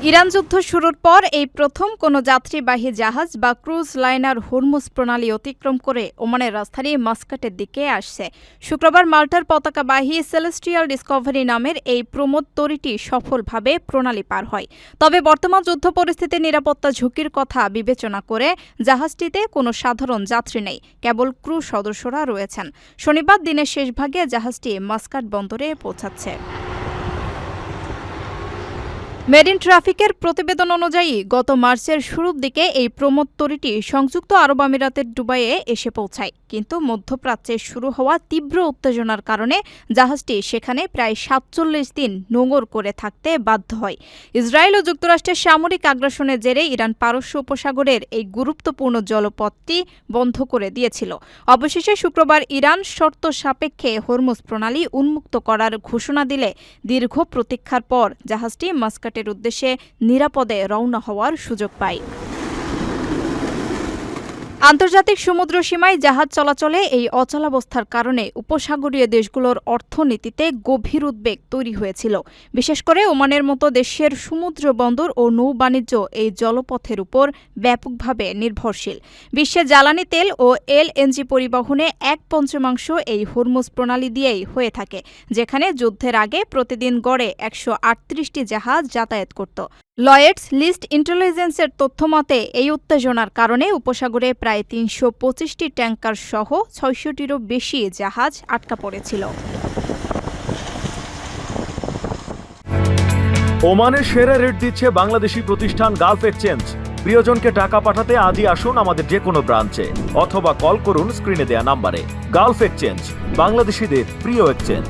Iran যুদ্ধ শুরুর পর এই প্রথম কোনো যাত্রীবাহী জাহাজ বা ক্রুজ লাইনার হরমুজ প্রণালী অতিক্রম করে ওমানের রাজধানী মাস্কাটের দিকে আসছে। শুক্রবার মাল্টার পতাকাবাহী সেলেস্টিয়াল ডিসকভারি নামের এই প্রমোদ তরীটি সফলভাবে প্রণালী পার হয়। তবে বর্তমান যুদ্ধ পরিস্থিতির নিরাপত্তা ঝুঁকির কথা বিবেচনা করে জাহাজটিতে কোনো সাধারণ যাত্রী নেই, কেবল ক্রু সদস্যরা রয়েছেন। শনিবার দিনের শেষ ভাগে জাহাজটি মাস্কাট বন্দরে পৌঁছাচ্ছে। মেরিন ট্রাফিকের প্রতিবেদন অনুযায়ী গত মার্চের শুরুর দিকে এই প্রমোদ তরীটি সংযুক্ত আরব আমিরাতের দুবাইয়ে এসে পৌঁছায়, কিন্তু মধ্যপ্রাচ্যে শুরু হওয়া তীব্র উত্তেজনার কারণে জাহাজটি সেখানে প্রায় ৪৭ দিন নোঙর করে থাকতে বাধ্য হয়। ইসরায়েল ও যুক্তরাষ্ট্রের সামরিক আগ্রাসনের জেরে ইরান পারস্য উপসাগরের এই গুরুত্বপূর্ণ জলপথটি বন্ধ করে দিয়েছিল। অবশেষে শুক্রবার ইরান শর্ত সাপেক্ষে হরমুজ প্রণালী উন্মুক্ত করার ঘোষণা দিলে দীর্ঘ প্রতীক্ষার পর জাহাজটি মাস্কাটের উদ্দেশ্যে নিরাপদে রওনা হওয়ার সুযোগ পায়। আন্তর্জাতিক সমুদ্র সীমায় জাহাজ চলাচলে এই অচলাবস্থার কারণে উপসাগরীয় দেশগুলোর অর্থনীতিতে গভীর উদ্বেগ তৈরি হয়েছিল। বিশেষ করে ওমানের মতো দেশের সমুদ্র বন্দর ও নৌ বাণিজ্য এই জলপথের উপর ব্যাপকভাবে নির্ভরশীল। বিশ্বে জ্বালানি তেল ও এলএনজি পরিবহনে ১/৫ এই হরমুজ প্রণালী দিয়েই হয়ে থাকে, যেখানে যুদ্ধের আগে প্রতিদিন গড়ে ১৩৮টি জাহাজ যাতায়াত করত। লয়েডস লিস্ট ইন্টেলিজেন্সের তথ্যমতে এই উত্তেজনার কারণে উপসাগরে প্রায় ৩২৫টি ট্যাঙ্কার সহ ৬০০টিরও বেশি জাহাজ আটকা পড়েছিল। ওমানের সেরা রেট দিচ্ছে বাংলাদেশি প্রতিষ্ঠান গালফ এক্সচেঞ্জ। প্রিয়জনকে টাকা পাঠাতে আজই আসুন আমাদের যে কোনো ব্রাঞ্চে অথবা কল করুন স্ক্রিনে দেয়া নাম্বারে। গালফ এক্সচেঞ্জ, বাংলাদেশিদের প্রিয় এক্সচেঞ্জ।